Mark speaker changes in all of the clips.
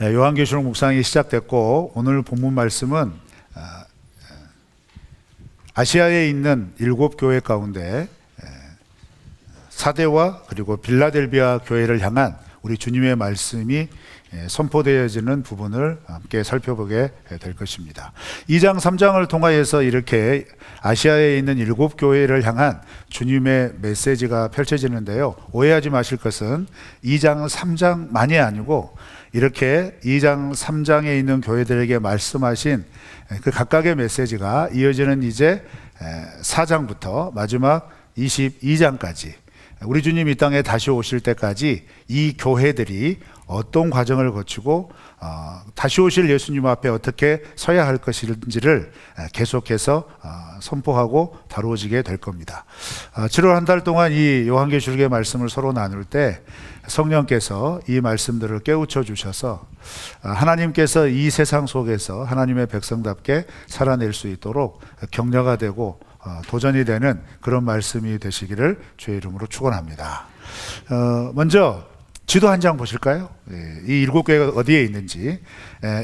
Speaker 1: 요한계시록 묵상이 시작됐고 오늘 본문 말씀은 아시아에 있는 7교회 가운데 사대와 그리고 빌라델비아 교회를 향한 우리 주님의 말씀이 선포되어지는 부분을 함께 살펴보게 될 것입니다. 2장 3장을 통하여서 이렇게 아시아에 있는 7교회를 향한 주님의 메시지가 펼쳐지는데요, 오해하지 마실 것은 2장 3장만이 아니고 이렇게 2장 3장에 있는 교회들에게 말씀하신 그 각각의 메시지가 이어지는 이제 4장부터 마지막 22장까지 우리 주님 이 땅에 다시 오실 때까지 이 교회들이 어떤 과정을 거치고 다시 오실 예수님 앞에 어떻게 서야 할 것인지를 계속해서 선포하고 다루어지게 될 겁니다. 7월 한 달 동안 이 요한계시록의 말씀을 서로 나눌 때 성령께서 이 말씀들을 깨우쳐 주셔서 하나님께서 이 세상 속에서 하나님의 백성답게 살아낼 수 있도록 격려가 되고 도전이 되는 그런 말씀이 되시기를 주의 이름으로 축원합니다. 먼저 지도 한 장 보실까요? 이 7교회가 어디에 있는지.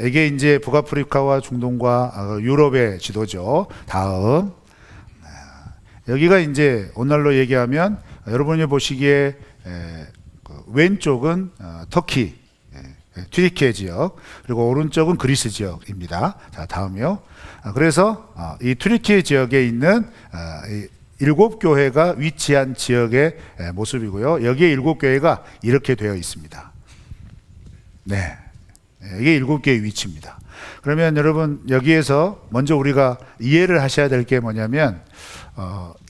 Speaker 1: 이게 이제 북아프리카와 중동과 유럽의 지도죠. 다음 여기가 이제 오늘날로 얘기하면 여러분이 보시기에 왼쪽은 터키 튀르키예 지역, 그리고 오른쪽은 그리스 지역입니다. 자, 다음이요. 그래서 이 튀르키예 지역에 있는 7교회가 위치한 지역의 모습이고요. 여기에 7교회가 이렇게 되어 있습니다. 네, 이게 7개의 위치입니다. 그러면 여러분 여기에서 먼저 우리가 이해를 하셔야 될 게 뭐냐면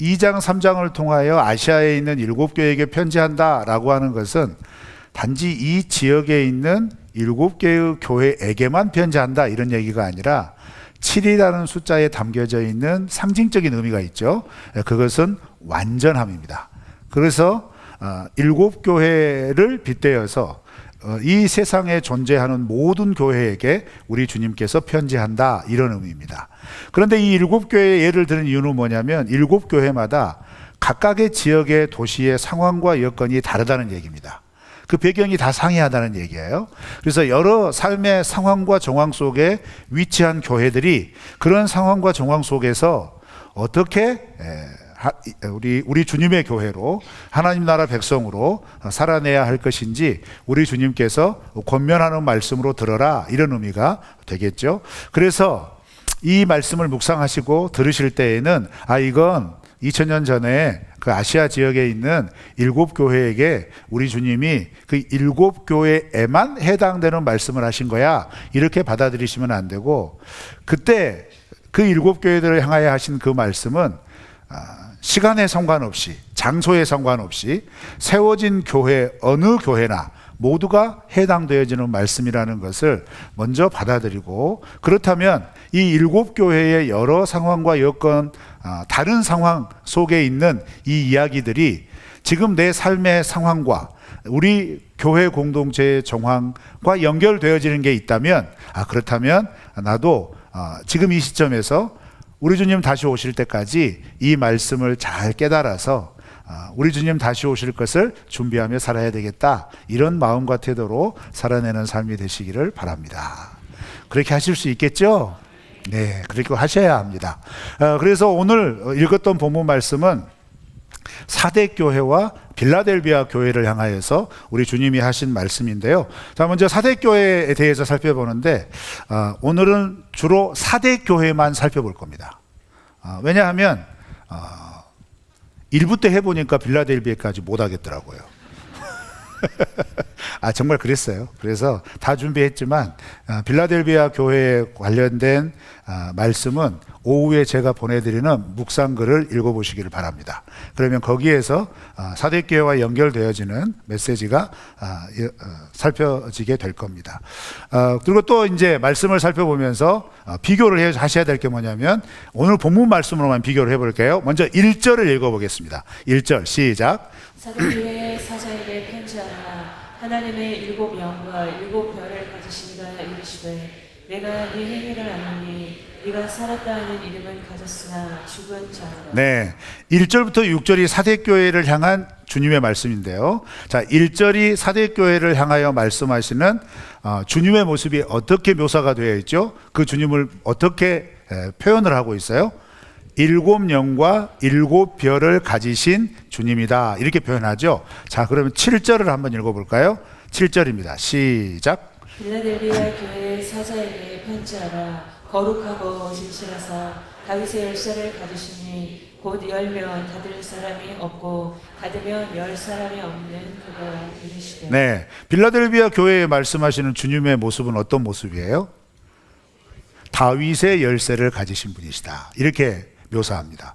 Speaker 1: 2장 3장을 통하여 아시아에 있는 7교회에게 편지한다라고 하는 것은 단지 이 지역에 있는 7개의 교회에게만 편지한다 이런 얘기가 아니라 7이라는 숫자에 담겨져 있는 상징적인 의미가 있죠. 그것은 완전함입니다. 그래서 7교회를 빗대어서 이 세상에 존재하는 모든 교회에게 우리 주님께서 편지한다 이런 의미입니다. 그런데 이 7교회의 예를 드는 이유는 뭐냐면 7교회마다 각각의 지역의 도시의 상황과 여건이 다르다는 얘기입니다. 그 배경이 다 상이하다는 얘기예요. 그래서 여러 삶의 상황과 정황 속에 위치한 교회들이 그런 상황과 정황 속에서 어떻게 우리 주님의 교회로 하나님 나라 백성으로 살아내야 할 것인지 우리 주님께서 권면하는 말씀으로 들어라 이런 의미가 되겠죠. 그래서 이 말씀을 묵상하시고 들으실 때에는 이건 2000년 전에 그 아시아 지역에 있는 7교회에게 우리 주님이 그 7교회에만 해당되는 말씀을 하신 거야 이렇게 받아들이시면 안 되고, 그때 그 7교회들을 향하여 하신 그 말씀은 시간에 상관없이 장소에 상관없이 세워진 교회 어느 교회나 모두가 해당되어지는 말씀이라는 것을 먼저 받아들이고, 그렇다면 이 7교회의 여러 상황과 여건 다른 상황 속에 있는 이 이야기들이 지금 내 삶의 상황과 우리 교회 공동체의 정황과 연결되어지는 게 있다면 그렇다면 나도 지금 이 시점에서 우리 주님 다시 오실 때까지 이 말씀을 잘 깨달아서 우리 주님 다시 오실 것을 준비하며 살아야 되겠다 이런 마음과 태도로 살아내는 삶이 되시기를 바랍니다. 그렇게 하실 수 있겠죠? 네, 그렇게 하셔야 합니다. 그래서 오늘 읽었던 본문 말씀은 사대교회와 빌라델비아 교회를 향하여서 우리 주님이 하신 말씀인데요. 자, 먼저 사대교회에 대해서 살펴보는데 오늘은 주로 사대교회만 살펴볼 겁니다. 왜냐하면 1부 때 해보니까 빌라델비아까지 못 하겠더라고요. 정말 그랬어요. 그래서 다 준비했지만 빌라델비아 교회에 관련된 말씀은 오후에 제가 보내드리는 묵상글을 읽어보시기를 바랍니다. 그러면 거기에서 사대교회와 연결되어지는 메시지가 살펴지게 될 겁니다. 그리고 또 이제 말씀을 살펴보면서 비교를 하셔야 될 게 뭐냐면 오늘 본문 말씀으로만 비교를 해볼게요. 먼저 1절을 읽어보겠습니다. 1절 시작.
Speaker 2: 사대교회의 사자에게 편지하라. 하나님의 7 영과 7 별을 가지시니가 이르시되 내가 네 행위를 아노니 네가 살았다 하는 이름은 가졌으나 죽은 자라.
Speaker 1: 네, 1절부터 6절이 사대교회를 향한 주님의 말씀인데요. 자, 1절이 사대교회를 향하여 말씀하시는 주님의 모습이 어떻게 묘사가 되어 있죠? 그 주님을 어떻게 표현을 하고 있어요? 7영과 7별을 가지신 주님이다, 이렇게 표현하죠. 자, 그러면 7절을 한번 읽어볼까요? 7절입니다. 시작.
Speaker 2: 빌라델비아 교회의 사자에게 편지하라. 거룩하고 진실하사 다윗의 열쇠를 가지시니 곧 열면 닫을 사람이 없고 닫으면 열 사람이 없는 그가 이르시되.
Speaker 1: 네, 빌라델비아 교회에 말씀하시는 주님의 모습은 어떤 모습이에요? 다윗의 열쇠를 가지신 분이시다, 이렇게 묘사합니다.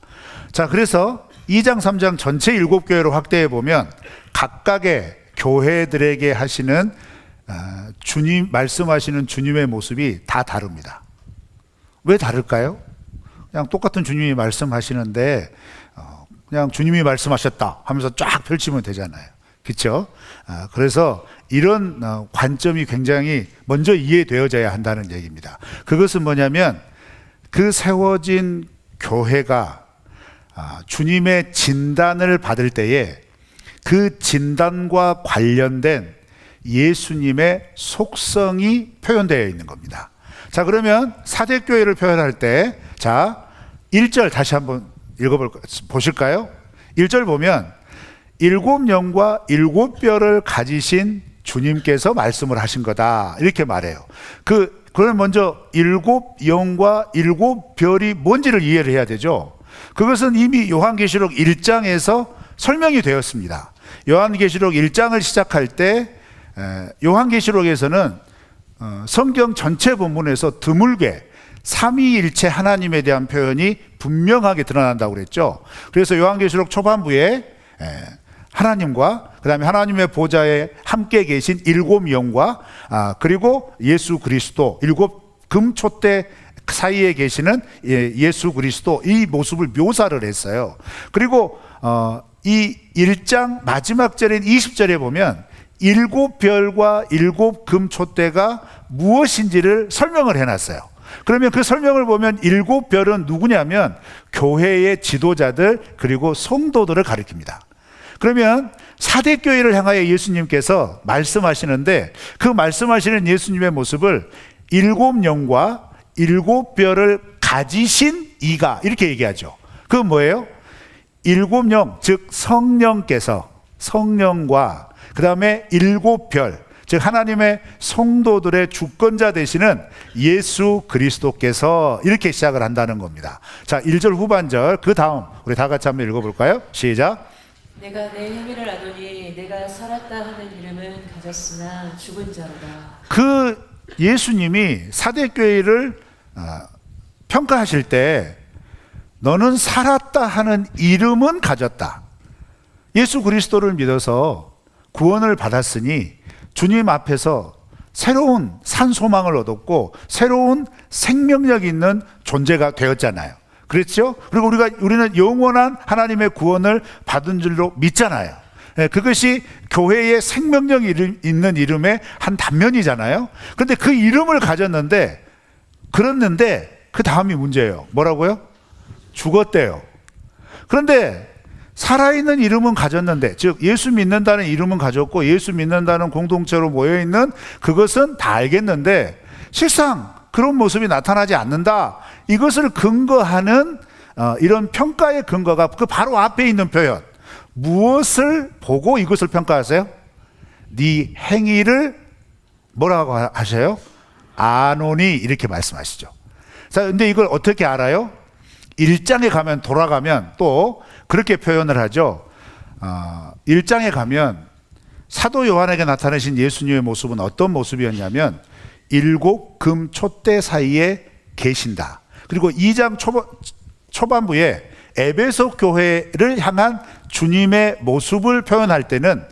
Speaker 1: 자, 그래서 2장 3장 전체 7교회로 확대해 보면 각각의 교회들에게 하시는 주님 말씀하시는 주님의 모습이 다 다릅니다. 왜 다를까요? 그냥 똑같은 주님이 말씀하시는데 그냥 주님이 말씀하셨다 하면서 쫙 펼치면 되잖아요. 그렇죠? 그래서 이런 관점이 굉장히 먼저 이해되어져야 한다는 얘기입니다. 그것은 뭐냐면 그 세워진 교회가 주님의 진단을 받을 때에 그 진단과 관련된 예수님의 속성이 표현되어 있는 겁니다. 자, 그러면 사대교회를 표현할 때, 자, 1절 다시 한번 보실까요? 1절 보면 7영과 7별을 가지신 주님께서 말씀을 하신 거다, 이렇게 말해요. 그럼 먼저 7영과 7별이 뭔지를 이해를 해야 되죠. 그것은 이미 요한계시록 1장에서 설명이 되었습니다. 요한계시록 1장을 시작할 때 요한계시록에서는 성경 전체 본문에서 드물게 삼위일체 하나님에 대한 표현이 분명하게 드러난다고 그랬죠. 그래서 요한계시록 초반부에 하나님과 그 다음에 하나님의 보좌에 함께 계신 7영과 그리고 예수 그리스도 7 금촛대 사이에 계시는 예수 그리스도, 이 모습을 묘사를 했어요. 그리고 이 1장 마지막 절인 20절에 보면 7별과 7 금촛대가 무엇인지를 설명을 해놨어요. 그러면 그 설명을 보면 7별은 누구냐면 교회의 지도자들 그리고 성도들을 가리킵니다. 그러면 사대교회를 향하여 예수님께서 말씀하시는데 그 말씀하시는 예수님의 모습을 7영과 7별을 가지신 이가, 이렇게 얘기하죠. 그건 뭐예요? 7영, 즉 성령과 그 다음에 7별, 즉 하나님의 성도들의 주권자 되시는 예수 그리스도께서, 이렇게 시작을 한다는 겁니다. 자, 1절 후반절 그 다음 우리 다 같이 한번 읽어볼까요? 시작.
Speaker 2: 내가 내 행위를 아노니 내가 살았다 하는 이름은 가졌으나 죽은 자로다.
Speaker 1: 그 예수님이 사대교회를 평가하실 때 너는 살았다 하는 이름은 가졌다. 예수 그리스도를 믿어서 구원을 받았으니 주님 앞에서 새로운 산소망을 얻었고 새로운 생명력 있는 존재가 되었잖아요. 그렇죠? 그리고 우리는 영원한 하나님의 구원을 받은 줄로 믿잖아요. 그것이 교회의 생명력 있는 이름의 한 단면이잖아요. 그런데 그 이름을 가졌는데, 그랬는데 그 다음이 문제예요. 뭐라고요? 죽었대요. 그런데 살아있는 이름은 가졌는데, 즉 예수 믿는다는 이름은 가졌고 예수 믿는다는 공동체로 모여있는 그것은 다 알겠는데 실상 그런 모습이 나타나지 않는다. 이것을 근거하는 이런 평가의 근거가 그 바로 앞에 있는 표현. 무엇을 보고 이것을 평가하세요? 네 행위를 뭐라고 하셔요? 아노니, 이렇게 말씀하시죠. 자, 근데 이걸 어떻게 알아요? 1장에 가면, 돌아가면 또 그렇게 표현을 하죠. 1장에 가면 사도 요한에게 나타나신 예수님의 모습은 어떤 모습이었냐면 7 금촛대 사이에 계신다. 그리고 2장 초반부에 에베소 교회를 향한 주님의 모습을 표현할 때는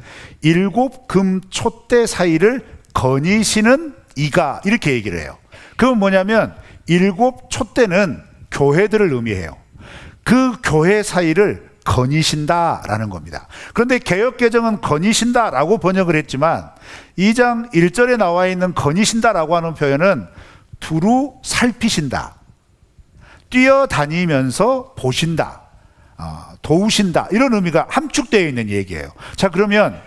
Speaker 1: 7 금촛대 사이를 거니시는 이가, 이렇게 얘기를 해요. 그건 뭐냐면 7 촛대는 교회들을 의미해요. 그 교회 사이를 거니신다라는 겁니다. 그런데 개역개정은 거니신다라고 번역을 했지만 2장 1절에 나와 있는 거니신다라고 하는 표현은 두루 살피신다, 뛰어다니면서 보신다, 도우신다, 이런 의미가 함축되어 있는 얘기예요. 자, 그러면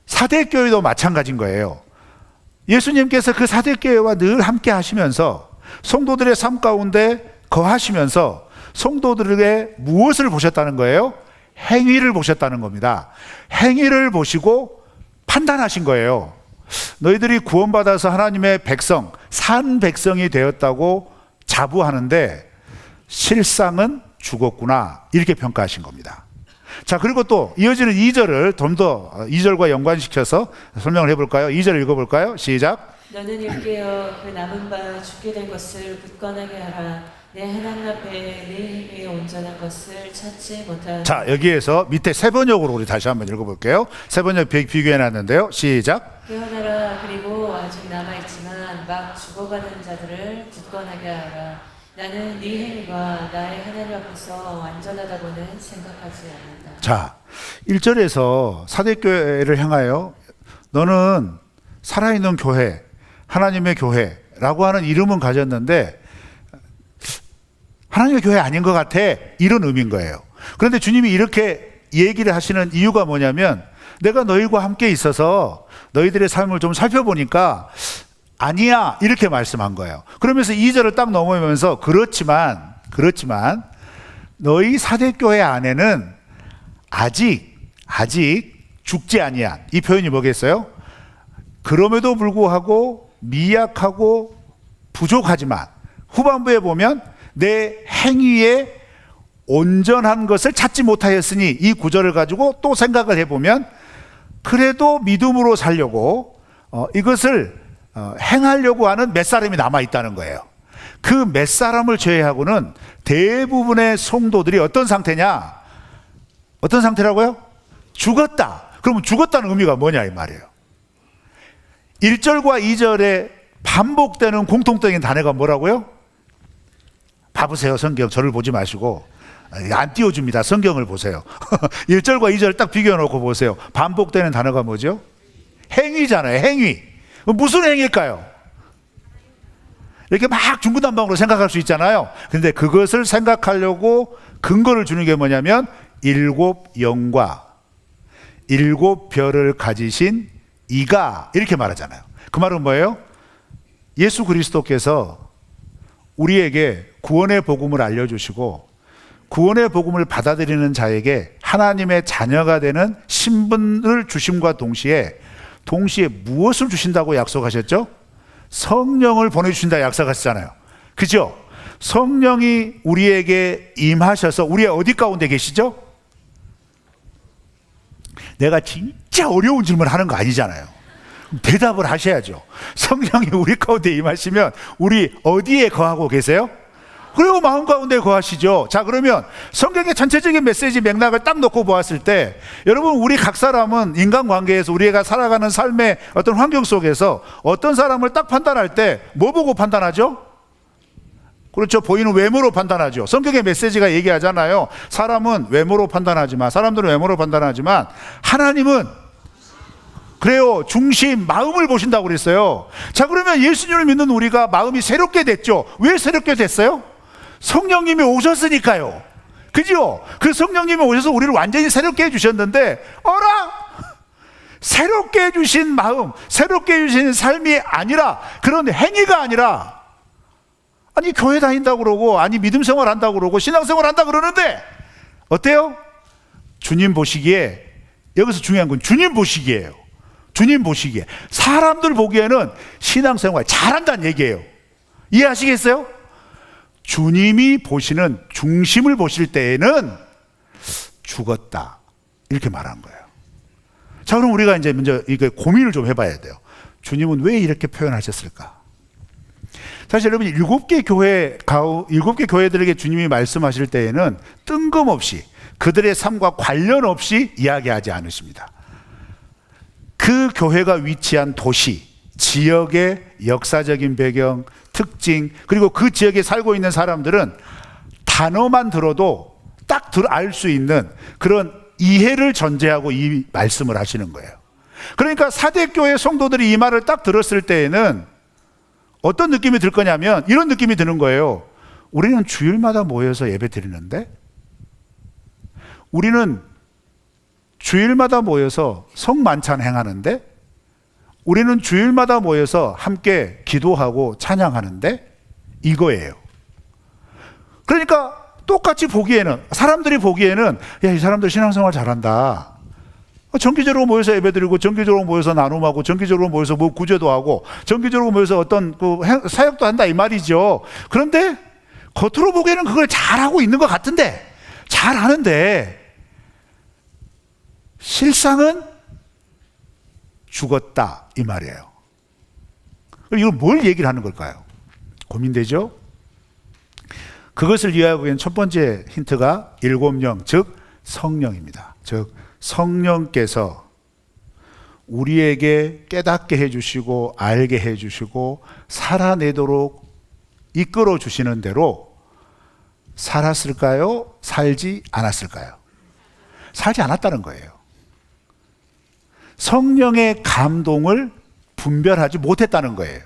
Speaker 1: 사대교회도 마찬가지인 거예요. 예수님께서 그 사대교회와 늘 함께 하시면서 성도들의 삶 가운데 거하시면서 성도들에게 무엇을 보셨다는 거예요? 행위를 보셨다는 겁니다. 행위를 보시고 판단하신 거예요. 너희들이 구원받아서 하나님의 백성, 산 백성이 되었다고 자부하는데 실상은 죽었구나, 이렇게 평가하신 겁니다. 자, 그리고 또 이어지는 2절을 좀 더 2절과 연관시켜서 설명을 해볼까요? 2절 읽어볼까요? 시작.
Speaker 2: 너는 일깨어 그 남은 바 죽게 될 것을 굳건하게 하라. 내 하나님 앞에 내 힘이 온전한 것을 찾지 못한.
Speaker 1: 자, 여기에서 밑에 세 번역으로 우리 다시 한번 읽어볼게요. 세 번역 비교해놨는데요. 시작.
Speaker 2: 깨어나라. 그리고 아직 남아있지만 막 죽어가는 자들을 굳건하게 하라. 나는 네 행위가 나의 하나님 앞에서 완전하다고는 생각하지 않는다.
Speaker 1: 자, 1절에서 사대교회를 향하여 너는 살아있는 교회, 하나님의 교회라고 하는 이름은 가졌는데 하나님의 교회 아닌 것 같아, 이런 의미인 거예요. 그런데 주님이 이렇게 얘기를 하시는 이유가 뭐냐면, 내가 너희와 함께 있어서 너희들의 삶을 좀 살펴보니까 아니야, 이렇게 말씀한 거예요. 그러면서 2절을 딱 넘어오면서 그렇지만 너희 사대교회 안에는 아직 죽지 아니한, 이 표현이 뭐겠어요? 그럼에도 불구하고 미약하고 부족하지만 후반부에 보면 내 행위에 온전한 것을 찾지 못하였으니, 이 구절을 가지고 또 생각을 해보면 그래도 믿음으로 살려고 이것을 행하려고 하는 몇 사람이 남아있다는 거예요. 그 몇 사람을 제외하고는 대부분의 성도들이 어떤 상태냐? 어떤 상태라고요? 죽었다. 그러면 죽었다는 의미가 뭐냐, 이 말이에요. 1절과 2절에 반복되는 공통적인 단어가 뭐라고요? 봐보세요. 성경 저를 보지 마시고, 안 띄워줍니다. 성경을 보세요. 1절과 2절을 딱 비교해놓고 보세요. 반복되는 단어가 뭐죠? 행위잖아요. 행위. 무슨 행위일까요? 이렇게 막 중구난방으로 생각할 수 있잖아요. 근데 그것을 생각하려고 근거를 주는 게 뭐냐면 7 영과 7 별을 가지신 이가, 이렇게 말하잖아요. 그 말은 뭐예요? 예수 그리스도께서 우리에게 구원의 복음을 알려주시고 구원의 복음을 받아들이는 자에게 하나님의 자녀가 되는 신분을 주심과 동시에 무엇을 주신다고 약속하셨죠? 성령을 보내주신다 약속하셨잖아요. 그죠? 성령이 우리에게 임하셔서 우리의 어디 가운데 계시죠? 내가 진짜 어려운 질문을 하는 거 아니잖아요. 대답을 하셔야죠. 성령이 우리 가운데 임하시면 우리 어디에 거하고 계세요? 그리고 마음 가운데 거하시죠. 자, 그러면 성경의 전체적인 메시지 맥락을 딱 놓고 보았을 때, 여러분, 우리 각 사람은 인간관계에서 우리가 살아가는 삶의 어떤 환경 속에서 어떤 사람을 딱 판단할 때 뭐 보고 판단하죠? 그렇죠. 보이는 외모로 판단하죠. 성경의 메시지가 얘기하잖아요. 사람들은 외모로 판단하지만 하나님은 그래요. 중심, 마음을 보신다고 그랬어요. 자, 그러면 예수님을 믿는 우리가 마음이 새롭게 됐죠. 왜 새롭게 됐어요? 성령님이 오셨으니까요. 그죠? 그 성령님이 오셔서 우리를 완전히 새롭게 해주셨는데, 어라? 새롭게 해주신 마음, 새롭게 해주신 삶이 아니라, 그런 행위가 아니라, 아니 교회 다닌다고 그러고, 아니 믿음 생활 한다고 그러고, 신앙생활 한다고 그러는데 어때요? 주님 보시기에, 여기서 중요한 건 주님 보시기에요. 주님 보시기에, 사람들 보기에는 신앙생활 잘한다는 얘기예요. 이해하시겠어요? 주님이 보시는, 중심을 보실 때에는 죽었다, 이렇게 말한 거예요. 자, 그럼 우리가 이제 먼저 이거 고민을 좀 해봐야 돼요. 주님은 왜 이렇게 표현하셨을까? 사실 여러분, 7개 교회들에게 주님이 말씀하실 때에는 뜬금없이 그들의 삶과 관련 없이 이야기하지 않으십니다. 그 교회가 위치한 도시, 지역의 역사적인 배경, 특징, 그리고 그 지역에 살고 있는 사람들은 단어만 들어도 딱 알 수 있는 그런 이해를 전제하고 이 말씀을 하시는 거예요. 그러니까 사대교회 성도들이 이 말을 딱 들었을 때에는 어떤 느낌이 들 거냐면 이런 느낌이 드는 거예요. 우리는 주일마다 모여서 예배 드리는데, 우리는 주일마다 모여서 성만찬 행하는데, 우리는 주일마다 모여서 함께 기도하고 찬양하는데, 이거예요. 그러니까 똑같이 보기에는, 사람들이 보기에는 야, 이 사람들 신앙생활 잘한다, 정기적으로 모여서 예배드리고, 정기적으로 모여서 나눔하고, 정기적으로 모여서 뭐 구제도 하고, 정기적으로 모여서 어떤 그 사역도 한다 이 말이죠. 그런데 겉으로 보기에는 그걸 잘하고 있는 것 같은데, 잘하는데 실상은 죽었다 이 말이에요. 이건 뭘 얘기를 하는 걸까요? 고민되죠? 그것을 이해하기 위한 첫 번째 힌트가 일곱 영, 즉 성령입니다. 즉 성령께서 우리에게 깨닫게 해주시고 알게 해주시고 살아내도록 이끌어 주시는 대로 살았을까요? 살지 않았을까요? 살지 않았다는 거예요. 성령의 감동을 분별하지 못했다는 거예요.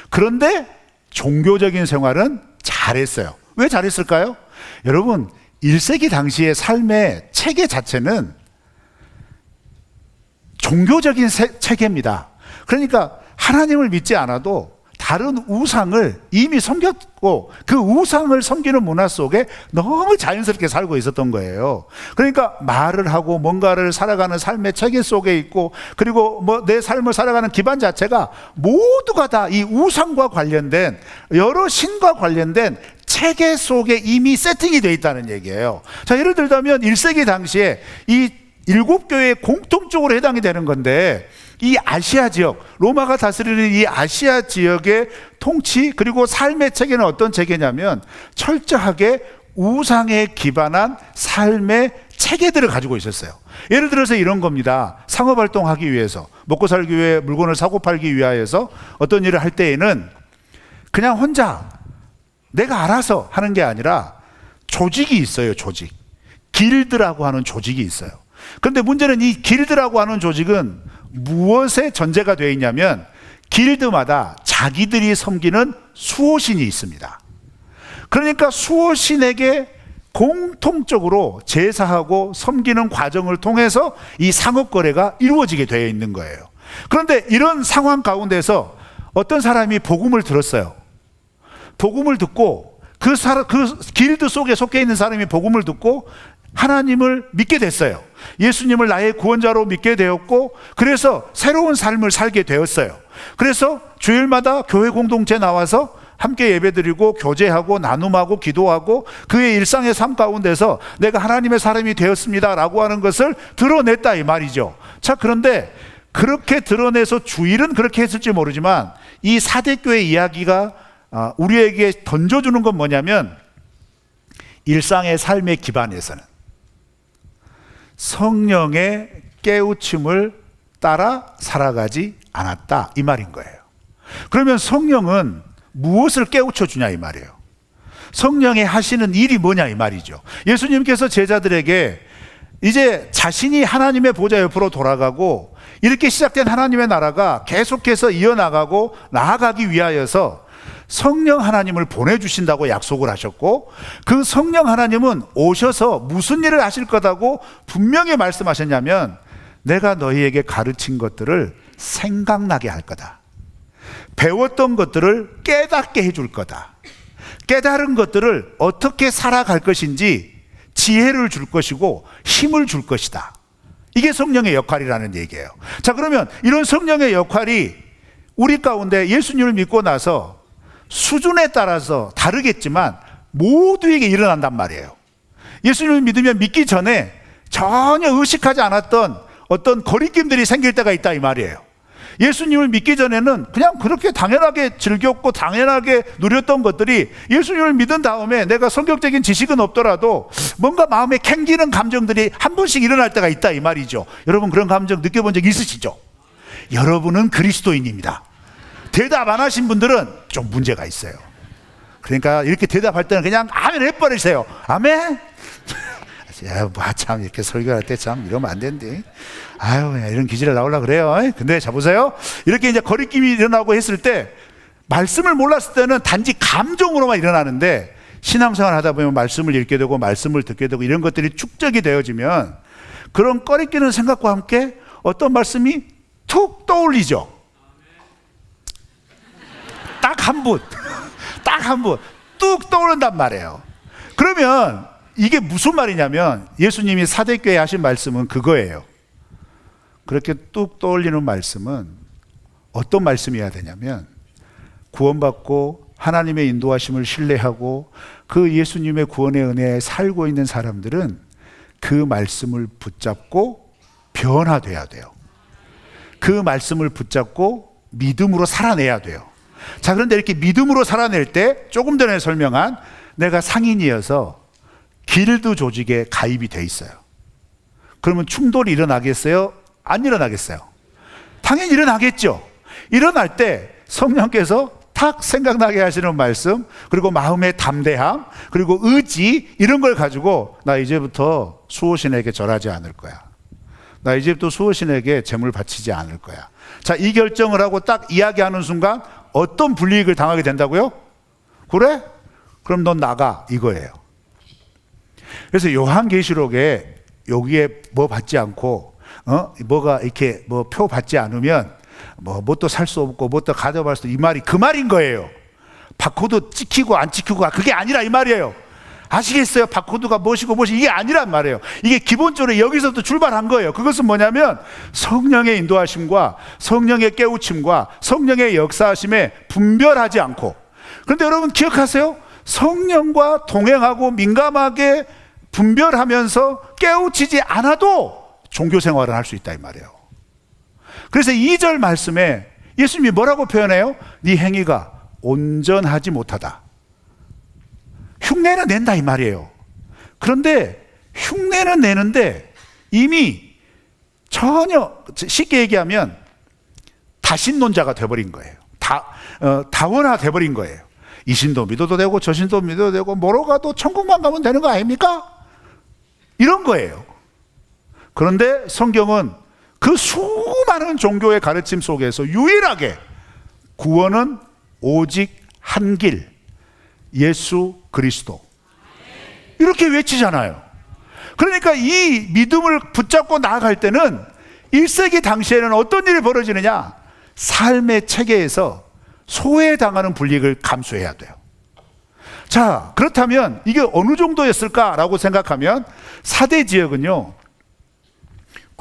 Speaker 1: 그런데 종교적인 생활은 잘했어요. 왜 잘했을까요? 여러분, 1세기 당시의 삶의 체계 자체는 종교적인 체계입니다. 그러니까 하나님을 믿지 않아도 다른 우상을 이미 섬겼고, 그 우상을 섬기는 문화 속에 너무 자연스럽게 살고 있었던 거예요. 그러니까 말을 하고 뭔가를 살아가는 삶의 체계 속에 있고, 그리고 뭐 내 삶을 살아가는 기반 자체가 모두가 다 이 우상과 관련된, 여러 신과 관련된 체계 속에 이미 세팅이 되어 있다는 얘기예요. 자, 예를 들자면 1세기 당시에 이 일곱 교회에 공통적으로 해당이 되는 건데, 이 아시아 지역, 로마가 다스리는 이 아시아 지역의 통치 그리고 삶의 체계는 어떤 체계냐면 철저하게 우상에 기반한 삶의 체계들을 가지고 있었어요. 예를 들어서 이런 겁니다. 상업활동하기 위해서, 먹고 살기 위해 물건을 사고 팔기 위하여서 어떤 일을 할 때에는 그냥 혼자 내가 알아서 하는 게 아니라 조직이 있어요. 조직, 길드라고 하는 조직이 있어요. 그런데 문제는 이 길드라고 하는 조직은 무엇에 전제가 되어 있냐면, 길드마다 자기들이 섬기는 수호신이 있습니다. 그러니까 수호신에게 공통적으로 제사하고 섬기는 과정을 통해서 이 상업거래가 이루어지게 되어 있는 거예요. 그런데 이런 상황 가운데서 어떤 사람이 복음을 들었어요. 복음을 듣고 그 길드 속에 속해 있는 사람이 복음을 듣고 하나님을 믿게 됐어요. 예수님을 나의 구원자로 믿게 되었고, 그래서 새로운 삶을 살게 되었어요. 그래서 주일마다 교회 공동체 나와서 함께 예배드리고 교제하고 나눔하고 기도하고 그의 일상의 삶 가운데서 내가 하나님의 사람이 되었습니다 라고 하는 것을 드러냈다 이 말이죠. 자, 그런데 그렇게 드러내서 주일은 그렇게 했을지 모르지만 이 사대교회 이야기가 우리에게 던져주는 건 뭐냐면, 일상의 삶의 기반에서는 성령의 깨우침을 따라 살아가지 않았다 이 말인 거예요. 그러면 성령은 무엇을 깨우쳐 주냐 이 말이에요. 성령이 하시는 일이 뭐냐 이 말이죠. 예수님께서 제자들에게 이제 자신이 하나님의 보좌 옆으로 돌아가고 이렇게 시작된 하나님의 나라가 계속해서 이어나가고 나아가기 위하여서 성령 하나님을 보내주신다고 약속을 하셨고, 그 성령 하나님은 오셔서 무슨 일을 하실 거다고 분명히 말씀하셨냐면, 내가 너희에게 가르친 것들을 생각나게 할 거다, 배웠던 것들을 깨닫게 해줄 거다, 깨달은 것들을 어떻게 살아갈 것인지 지혜를 줄 것이고 힘을 줄 것이다. 이게 성령의 역할이라는 얘기예요. 자, 그러면 이런 성령의 역할이 우리 가운데 예수님을 믿고 나서 수준에 따라서 다르겠지만 모두에게 일어난단 말이에요. 예수님을 믿으면 믿기 전에 전혀 의식하지 않았던 어떤 거리낌들이 생길 때가 있다 이 말이에요. 예수님을 믿기 전에는 그냥 그렇게 당연하게 즐겼고 당연하게 누렸던 것들이 예수님을 믿은 다음에 내가 성격적인 지식은 없더라도 뭔가 마음에 캥기는 감정들이 한 번씩 일어날 때가 있다 이 말이죠. 여러분, 그런 감정 느껴본 적 있으시죠? 여러분은 그리스도인입니다. 대답 안 하신 분들은 좀 문제가 있어요. 그러니까 이렇게 대답할 때는 그냥 아멘 해버리세요. 아멘. 참 이렇게 설교할 때 참 이러면 안 되는데, 아유, 이런 기질을 나오려고 그래요. 근데 자 보세요. 이렇게 이제 거리낌이 일어나고 했을 때 말씀을 몰랐을 때는 단지 감정으로만 일어나는데 신앙생활 하다 보면 말씀을 읽게 되고 말씀을 듣게 되고 이런 것들이 축적이 되어지면 그런 꺼리끼는 생각과 함께 어떤 말씀이 툭 떠올리죠. 딱 한 분, 딱 한 분, 뚝 떠오른단 말이에요. 그러면 이게 무슨 말이냐면 예수님이 사대교회 하신 말씀은 그거예요. 그렇게 뚝 떠올리는 말씀은 어떤 말씀이어야 되냐면 구원받고 하나님의 인도하심을 신뢰하고 그 예수님의 구원의 은혜에 살고 있는 사람들은 그 말씀을 붙잡고 변화돼야 돼요. 그 말씀을 붙잡고 믿음으로 살아내야 돼요. 자, 그런데 이렇게 믿음으로 살아낼 때 조금 전에 설명한 내가 상인이어서 길드 조직에 가입이 돼 있어요. 그러면 충돌이 일어나겠어요? 안 일어나겠어요? 당연히 일어나겠죠. 일어날 때 성령께서 탁 생각나게 하시는 말씀, 그리고 마음의 담대함, 그리고 의지, 이런 걸 가지고 나 이제부터 수호신에게 절하지 않을 거야. 나 이제부터 수호신에게 제물 바치지 않을 거야. 자, 이 결정을 하고 딱 이야기하는 순간 어떤 불이익을 당하게 된다고요? 그래? 그럼 넌 나가, 이거예요. 그래서 요한계시록에 여기에 뭐 받지 않고 뭐가 이렇게 뭐 표 받지 않으면 뭣도 살 수 없고 뭣도 가져갈 수 없고, 이 말이 그 말인 거예요. 바코드 찍히고 안 찍히고 그게 아니라 이 말이에요. 아시겠어요? 바코드가 무엇이고 무엇이 이게 아니란 말이에요. 이게 기본적으로 여기서부터 출발한 거예요. 그것은 뭐냐면 성령의 인도하심과 성령의 깨우침과 성령의 역사하심에 분별하지 않고, 그런데 여러분 기억하세요? 성령과 동행하고 민감하게 분별하면서 깨우치지 않아도 종교생활을 할 수 있다 이 말이에요. 그래서 2절 말씀에 예수님이 뭐라고 표현해요? 네 행위가 온전하지 못하다. 흉내는 낸다 이 말이에요. 그런데 흉내는 내는데 이미 전혀 쉽게 얘기하면 다신론자가 돼버린 거예요. 다원화 돼버린 거예요. 이 신도 믿어도 되고 저 신도 믿어도 되고 뭐로 가도 천국만 가면 되는 거 아닙니까? 이런 거예요. 그런데 성경은 그 수많은 종교의 가르침 속에서 유일하게 구원은 오직 한 길, 예수 그리스도, 이렇게 외치잖아요. 그러니까 이 믿음을 붙잡고 나아갈 때는 1세기 당시에는 어떤 일이 벌어지느냐? 삶의 체계에서 소외당하는 불이익을 감수해야 돼요. 자, 그렇다면 이게 어느 정도였을까라고 생각하면 사대 지역은요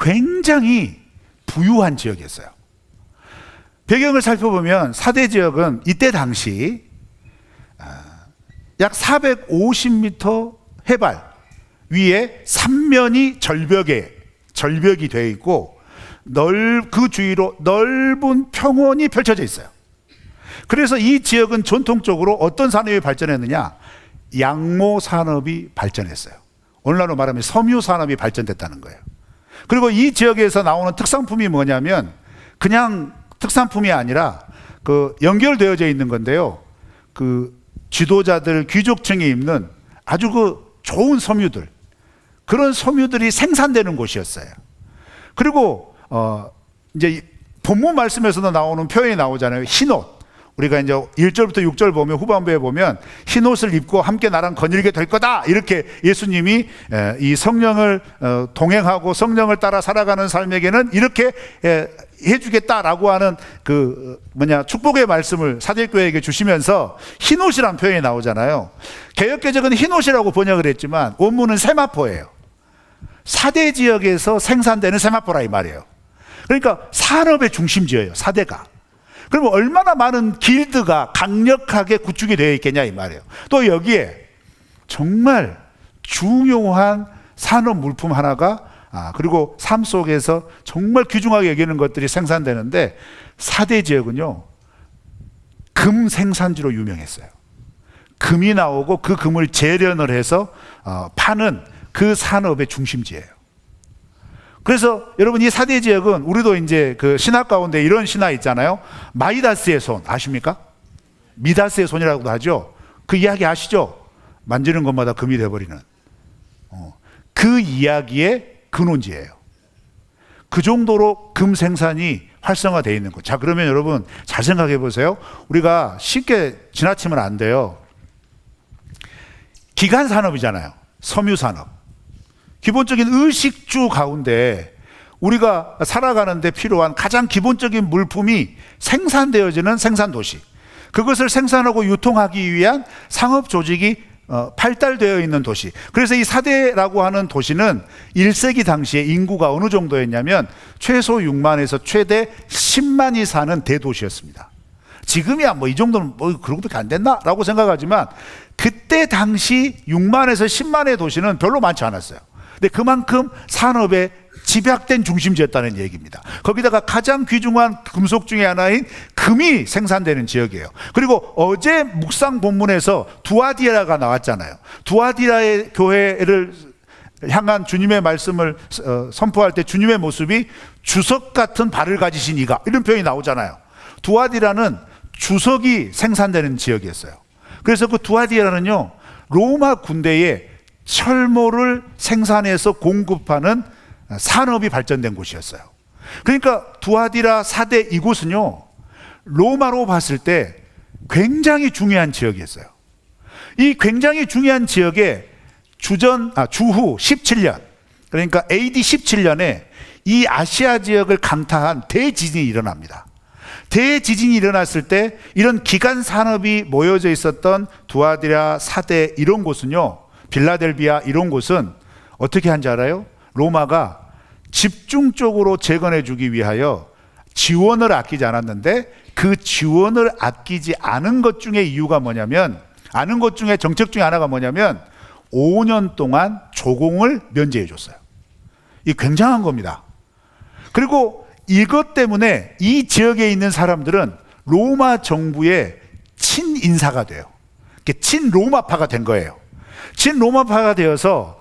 Speaker 1: 굉장히 부유한 지역이었어요. 배경을 살펴보면 사대 지역은 이때 당시 약 450m 해발 위에 3면이 절벽이 되어 있고 그 주위로 넓은 평원이 펼쳐져 있어요. 그래서 이 지역은 전통적으로 어떤 산업이 발전했느냐? 양모 산업이 발전했어요. 오늘날로 말하면 섬유 산업이 발전됐다는 거예요. 그리고 이 지역에서 나오는 특산품이 뭐냐면 그냥 특산품이 아니라 그 연결되어져 있는 건데요. 그 지도자들, 귀족층이 입는 아주 그 좋은 섬유들, 그런 섬유들이 생산되는 곳이었어요. 그리고 이제 본문 말씀에서도 나오는 표현이 나오잖아요. 흰옷. 우리가 이제 1절부터 6절 보면 후반부에 보면 흰옷을 입고 함께 나랑 거닐게 될 거다, 이렇게 예수님이 이 성령을 동행하고 성령을 따라 살아가는 삶에게는 이렇게 해주겠다라고 하는 그 축복의 말씀을 사대교회에게 주시면서 흰옷이란 표현이 나오잖아요. 개역개정은 흰옷이라고 번역을 했지만 원문은 세마포예요. 사대 지역에서 생산되는 세마포라 이 말이에요. 그러니까 산업의 중심지예요, 사대가. 그러면 얼마나 많은 길드가 강력하게 구축이 되어 있겠냐 이 말이에요. 또 여기에 정말 중요한 산업 물품 하나가 그리고 삶 속에서 정말 귀중하게 여기는 것들이 생산되는데, 사대 지역은요 금 생산지로 유명했어요. 금이 나오고 그 금을 재련을 해서 파는 그 산업의 중심지예요. 그래서 여러분 이 사대 지역은 우리도 이제 그 신화 가운데 이런 신화 있잖아요. 마이다스의 손 아십니까? 미다스의 손이라고도 하죠. 그 이야기 아시죠? 만지는 것마다 금이 돼버리는 그 이야기의 근원지예요. 그 정도로 금 생산이 활성화되어 있는 거죠. 자, 그러면 여러분 잘 생각해 보세요. 우리가 쉽게 지나치면 안 돼요. 기간 산업이잖아요. 섬유 산업. 기본적인 의식주 가운데 우리가 살아가는데 필요한 가장 기본적인 물품이 생산되어지는 생산 도시. 그것을 생산하고 유통하기 위한 상업 조직이 발달되어 있는 도시. 그래서 이 사대라고 하는 도시는 1세기 당시에 인구가 어느 정도였냐면 최소 6만에서 최대 10만이 사는 대도시였습니다. 지금이야 뭐 이 정도는 뭐 그런 것밖에 안 됐나라고 생각하지만 그때 당시 6만에서 10만의 도시는 별로 많지 않았어요. 근데 그만큼 산업에 집약된 중심지였다는 얘기입니다. 거기다가 가장 귀중한 금속 중에 하나인 금이 생산되는 지역이에요. 그리고 어제 묵상 본문에서 두아디라가 나왔잖아요. 두아디라의 교회를 향한 주님의 말씀을 선포할 때 주님의 모습이 주석 같은 발을 가지신 이가, 이런 표현이 나오잖아요. 두아디라는 주석이 생산되는 지역이었어요. 그래서 그 두아디라는요, 로마 군대에 철모를 생산해서 공급하는 산업이 발전된 곳이었어요. 그러니까 두아디라 사대 이곳은요, 로마로 봤을 때 굉장히 중요한 지역이었어요. 이 굉장히 중요한 지역에 주후 17년, 그러니까 AD 17년에 이 아시아 지역을 강타한 대지진이 일어납니다. 대지진이 일어났을 때 이런 기간 산업이 모여져 있었던 두아디라 사대 이런 곳은요, 빌라델비아 이런 곳은 어떻게 한지 알아요? 로마가 집중적으로 재건해 주기 위하여 지원을 아끼지 않았는데 그 지원을 아끼지 않은 것 중에 이유가 뭐냐면, 아는 것 중에 정책 중에 하나가 뭐냐면 5년 동안 조공을 면제해 줬어요. 이 굉장한 겁니다. 그리고 이것 때문에 이 지역에 있는 사람들은 로마 정부의 친인사가 돼요. 친로마파가 된 거예요. 친로마파가 되어서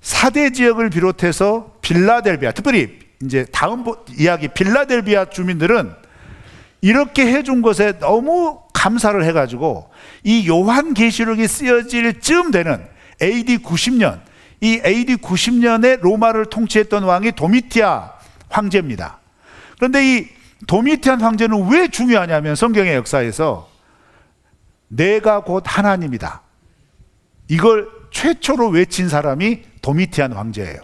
Speaker 1: 사대 지역을 비롯해서 빌라델비아, 특별히 이제 다음 이야기 빌라델비아 주민들은 이렇게 해준 것에 너무 감사를 해가지고 이 요한계시록이 쓰여질 즈음 되는 AD 90년, 이 AD 90년에 로마를 통치했던 왕이 도미티아 황제입니다. 그런데 이 도미티안 황제는 왜 중요하냐면 성경의 역사에서 내가 곧 하나님이다, 이걸 최초로 외친 사람이 도미티안 황제예요.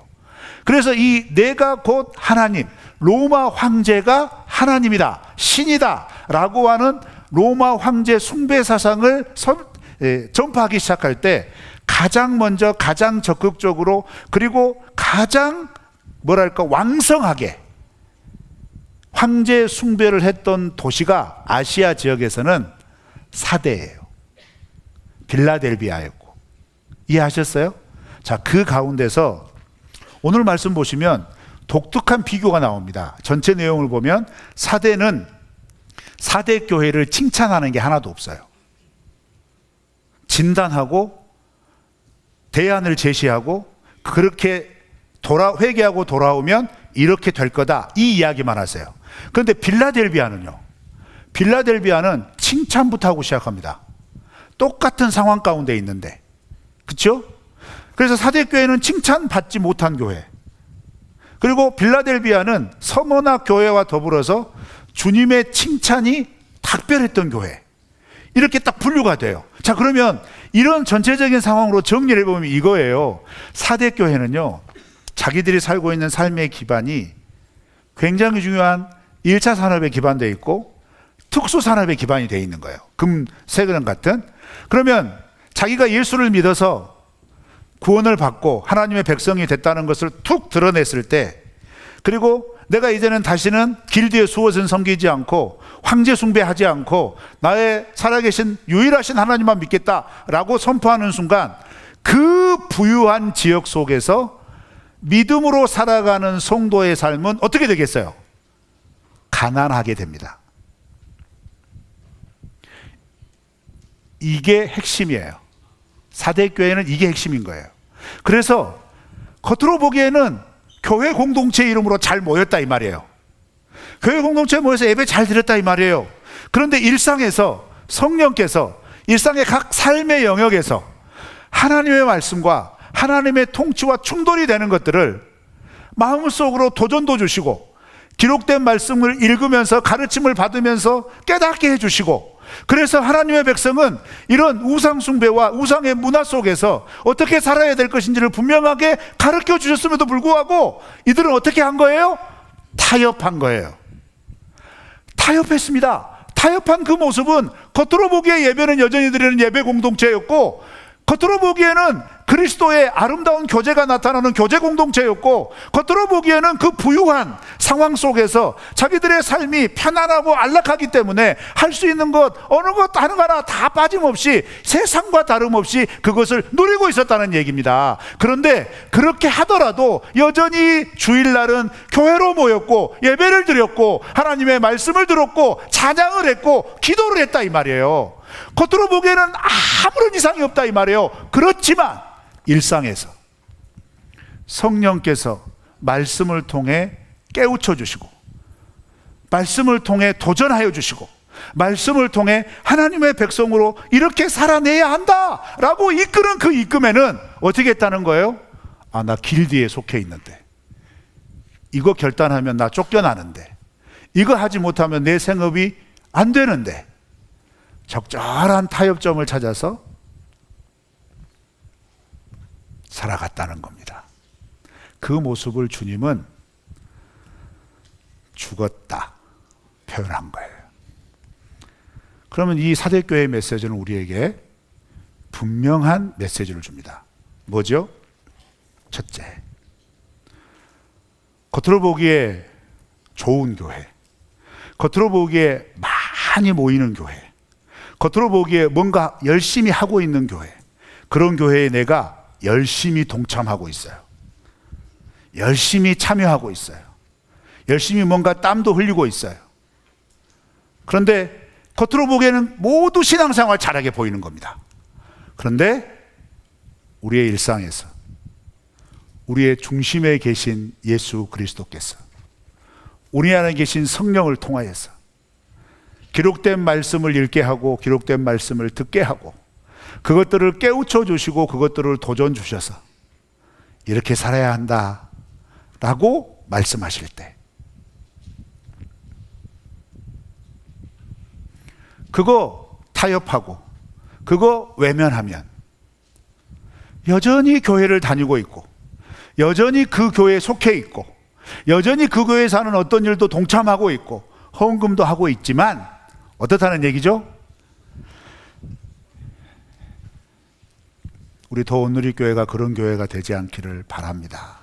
Speaker 1: 그래서 이 내가 곧 하나님, 로마 황제가 하나님이다, 신이다 라고 하는 로마 황제 숭배 사상을 전파하기 시작할 때 가장 먼저, 가장 적극적으로, 그리고 가장 왕성하게 황제 숭배를 했던 도시가 아시아 지역에서는 사대예요. 빌라델비아였고. 이해하셨어요? 자, 그 가운데서 오늘 말씀 보시면 독특한 비교가 나옵니다. 전체 내용을 보면 사대는 사대 교회를 칭찬하는 게 하나도 없어요. 진단하고 대안을 제시하고 그렇게 회개하고 돌아오면 이렇게 될 거다, 이 이야기만 하세요. 그런데 빌라델비아는 칭찬부터 하고 시작합니다. 똑같은 상황 가운데 있는데, 그렇죠? 그래서 사대교회는 칭찬받지 못한 교회, 그리고 빌라델비아는 서머나 교회와 더불어서 주님의 칭찬이 특별했던 교회, 이렇게 딱 분류가 돼요. 자, 그러면 이런 전체적인 상황으로 정리를 해보면 이거예요. 사대교회는요, 자기들이 살고 있는 삶의 기반이 굉장히 중요한 1차 산업에 기반되어 있고 특수 산업에 기반이 되어 있는 거예요. 금, 세금 같은. 그러면 자기가 예수를 믿어서 구원을 받고 하나님의 백성이 됐다는 것을 툭 드러냈을 때, 그리고 내가 이제는 다시는 길드의 수옷은 섬기지 않고 황제 숭배하지 않고 나의 살아계신 유일하신 하나님만 믿겠다라고 선포하는 순간 그 부유한 지역 속에서 믿음으로 살아가는 성도의 삶은 어떻게 되겠어요? 가난하게 됩니다. 이게 핵심이에요. 사대교회는 이게 핵심인 거예요. 그래서 겉으로 보기에는 교회 공동체 이름으로 잘 모였다 이 말이에요. 교회 공동체에 모여서 예배 잘 드렸다 이 말이에요. 그런데 일상에서 성령께서 일상의 각 삶의 영역에서 하나님의 말씀과 하나님의 통치와 충돌이 되는 것들을 마음속으로 도전도 주시고 기록된 말씀을 읽으면서 가르침을 받으면서 깨닫게 해주시고, 그래서 하나님의 백성은 이런 우상 숭배와 우상의 문화 속에서 어떻게 살아야 될 것인지를 분명하게 가르쳐 주셨음에도 불구하고 이들은 어떻게 한 거예요? 타협한 거예요. 타협했습니다. 타협한 그 모습은 겉으로 보기에 예배는 여전히 드리는 예배 공동체였고, 겉으로 보기에는 그리스도의 아름다운 교제가 나타나는 교제 공동체였고, 겉으로 보기에는 그 부유한 상황 속에서 자기들의 삶이 편안하고 안락하기 때문에 할 수 있는 것 어느 것 하나 다 빠짐없이 세상과 다름없이 그것을 누리고 있었다는 얘기입니다. 그런데 그렇게 하더라도 여전히 주일날은 교회로 모였고 예배를 드렸고 하나님의 말씀을 들었고 찬양을 했고 기도를 했다 이 말이에요. 겉으로 보기에는 아무런 이상이 없다 이 말이에요. 그렇지만 일상에서 성령께서 말씀을 통해 깨우쳐 주시고, 말씀을 통해 도전하여 주시고, 말씀을 통해 하나님의 백성으로 이렇게 살아내야 한다라고 이끄는 그 이끔에는 어떻게 했다는 거예요? 나 길드에 속해 있는데, 이거 결단하면 나 쫓겨나는데, 이거 하지 못하면 내 생업이 안 되는데, 적절한 타협점을 찾아서 살아갔다는 겁니다. 그 모습을 주님은 죽었다 표현한 거예요. 그러면 이 사대교회의 메시지는 우리에게 분명한 메시지를 줍니다. 뭐죠? 첫째, 겉으로 보기에 좋은 교회, 겉으로 보기에 많이 모이는 교회, 겉으로 보기에 뭔가 열심히 하고 있는 교회, 그런 교회에 내가 열심히 동참하고 있어요. 열심히 참여하고 있어요. 열심히 뭔가 땀도 흘리고 있어요. 그런데 겉으로 보기에는 모두 신앙생활 잘하게 보이는 겁니다. 그런데 우리의 일상에서 우리의 중심에 계신 예수 그리스도께서 우리 안에 계신 성령을 통하여서 기록된 말씀을 읽게 하고 기록된 말씀을 듣게 하고 그것들을 깨우쳐 주시고 그것들을 도전 주셔서 이렇게 살아야 한다 라고 말씀하실 때, 그거 타협하고 그거 외면하면 여전히 교회를 다니고 있고 여전히 그 교회에 속해 있고 여전히 그 교회에 사는 어떤 일도 동참하고 있고 헌금도 하고 있지만 어떻다는 얘기죠? 우리 더온누리교회가 그런 교회가 되지 않기를 바랍니다.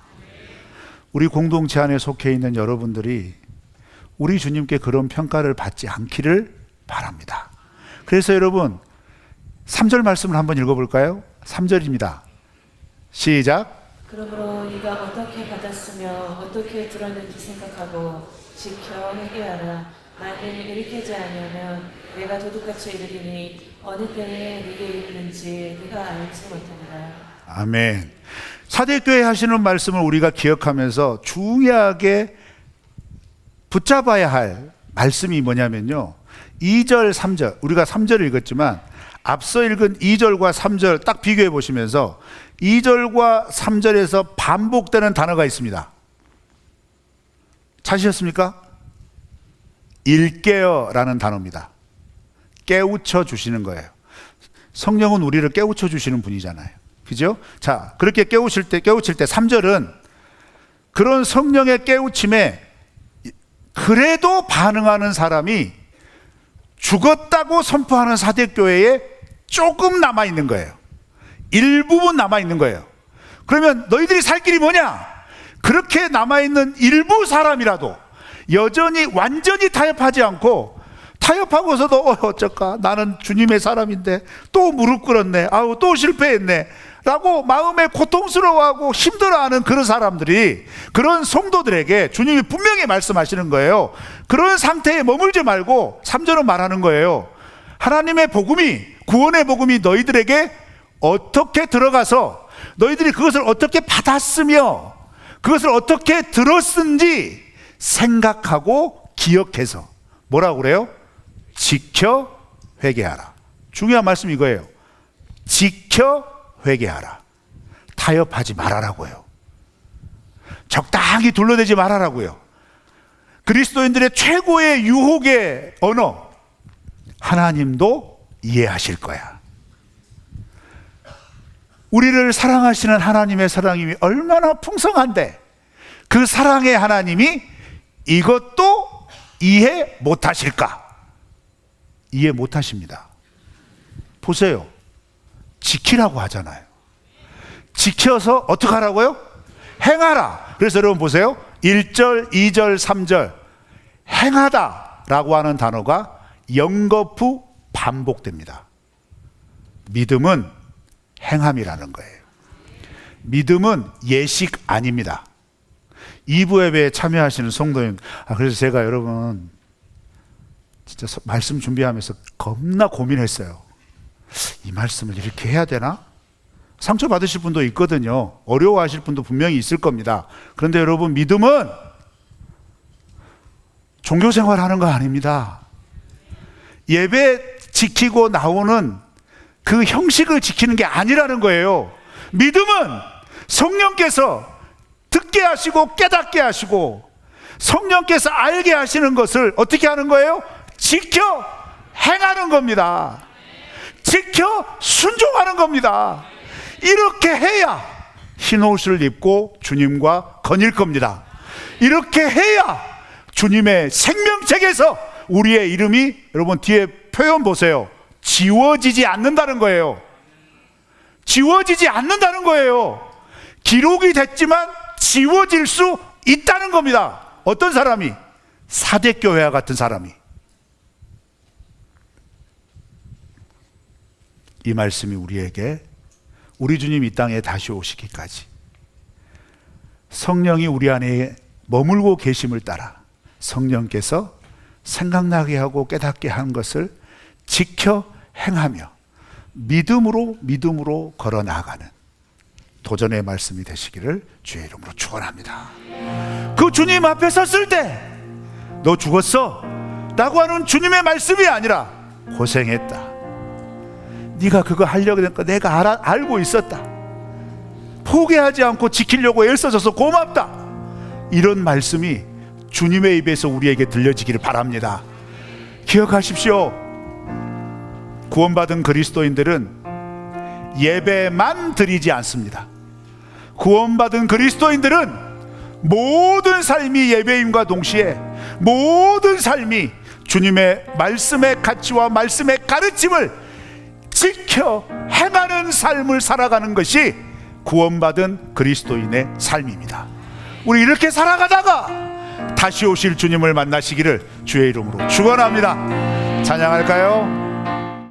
Speaker 1: 우리 공동체 안에 속해 있는 여러분들이 우리 주님께 그런 평가를 받지 않기를 바랍니다. 그래서 여러분 3절 말씀을 한번 읽어볼까요? 3절입니다. 시작.
Speaker 2: 그러므로 네가 어떻게 받았으며 어떻게 들었는지 생각하고 지켜 회개하라. 만일 일으키지 아니하면 내가 도둑같이 이르리니 어느 때에 네게 이르는지 네가 알지 못하리라.
Speaker 1: 아멘. 사대교회 하시는 말씀을 우리가 기억하면서 중요하게 붙잡아야 할 말씀이 뭐냐면요, 2절 3절, 우리가 3절을 읽었지만 앞서 읽은 2절과 3절 딱 비교해 보시면서 2절과 3절에서 반복되는 단어가 있습니다. 찾으셨습니까? 일깨어 라는 단어입니다. 깨우쳐 주시는 거예요. 성령은 우리를 깨우쳐 주시는 분이잖아요. 그죠? 자, 그렇게 깨우칠 때 3절은 그런 성령의 깨우침에 그래도 반응하는 사람이 죽었다고 선포하는 사대교회에 조금 남아있는 거예요. 일부분 남아있는 거예요. 그러면 너희들이 살 길이 뭐냐? 그렇게 남아있는 일부 사람이라도 여전히 완전히 타협하지 않고, 타협하고서도 어쩔까, 나는 주님의 사람인데 또 무릎 꿇었네, 아우 또 실패했네 라고 마음에 고통스러워하고 힘들어하는 그런 사람들이, 그런 성도들에게 주님이 분명히 말씀하시는 거예요. 그런 상태에 머물지 말고 3절은 말하는 거예요. 하나님의 복음이, 구원의 복음이 너희들에게 어떻게 들어가서 너희들이 그것을 어떻게 받았으며 그것을 어떻게 들었는지 생각하고 기억해서 뭐라고 그래요? 지켜 회개하라. 중요한 말씀 이거예요. 지켜 회개하라. 타협하지 말아라고요. 적당히 둘러대지 말아라고요. 그리스도인들의 최고의 유혹의 언어, 하나님도 이해하실 거야. 우리를 사랑하시는 하나님의 사랑이 얼마나 풍성한데 그 사랑의 하나님이 이것도 이해 못하실까? 이해 못하십니다. 보세요. 지키라고 하잖아요. 지켜서 어떻게 하라고요? 행하라. 그래서 여러분 보세요. 1절, 2절, 3절 행하다 라고 하는 단어가 연거푸 반복됩니다. 믿음은 행함이라는 거예요. 믿음은 예식 아닙니다. 2부 예배에 참여하시는 성도님, 그래서 제가 여러분 진짜 말씀 준비하면서 겁나 고민했어요. 이 말씀을 이렇게 해야 되나? 상처 받으실 분도 있거든요. 어려워하실 분도 분명히 있을 겁니다. 그런데 여러분, 믿음은 종교생활 하는 거 아닙니다. 예배 지키고 나오는 그 형식을 지키는 게 아니라는 거예요. 믿음은 성령께서 듣게 하시고 깨닫게 하시고 성령께서 알게 하시는 것을 어떻게 하는 거예요? 지켜 행하는 겁니다. 지켜 순종하는 겁니다. 이렇게 해야 흰 옷을 입고 주님과 거닐 겁니다. 이렇게 해야 주님의 생명책에서 우리의 이름이, 여러분 뒤에 표현 보세요, 지워지지 않는다는 거예요. 지워지지 않는다는 거예요. 기록이 됐지만 지워질 수 있다는 겁니다. 어떤 사람이? 사대교회와 같은 사람이. 이 말씀이 우리에게 우리 주님 이 땅에 다시 오시기까지 성령이 우리 안에 머물고 계심을 따라 성령께서 생각나게 하고 깨닫게 한 것을 지켜 행하며 믿음으로 걸어 나아가는 도전의 말씀이 되시기를 주의 이름으로 축원합니다. 그 주님 앞에 섰을 때 너 죽었어 라고 하는 주님의 말씀이 아니라 고생했다, 네가 그거 하려고 했던 거 내가 알고 있었다, 포기하지 않고 지키려고 애써줘서 고맙다, 이런 말씀이 주님의 입에서 우리에게 들려지기를 바랍니다. 기억하십시오. 구원받은 그리스도인들은 예배만 드리지 않습니다. 구원받은 그리스도인들은 모든 삶이 예배임과 동시에 모든 삶이 주님의 말씀의 가치와 말씀의 가르침을 지켜 행하는 삶을 살아가는 것이 구원받은 그리스도인의 삶입니다. 우리 이렇게 살아가다가 다시 오실 주님을 만나시기를 주의 이름으로 축원합니다. 찬양할까요?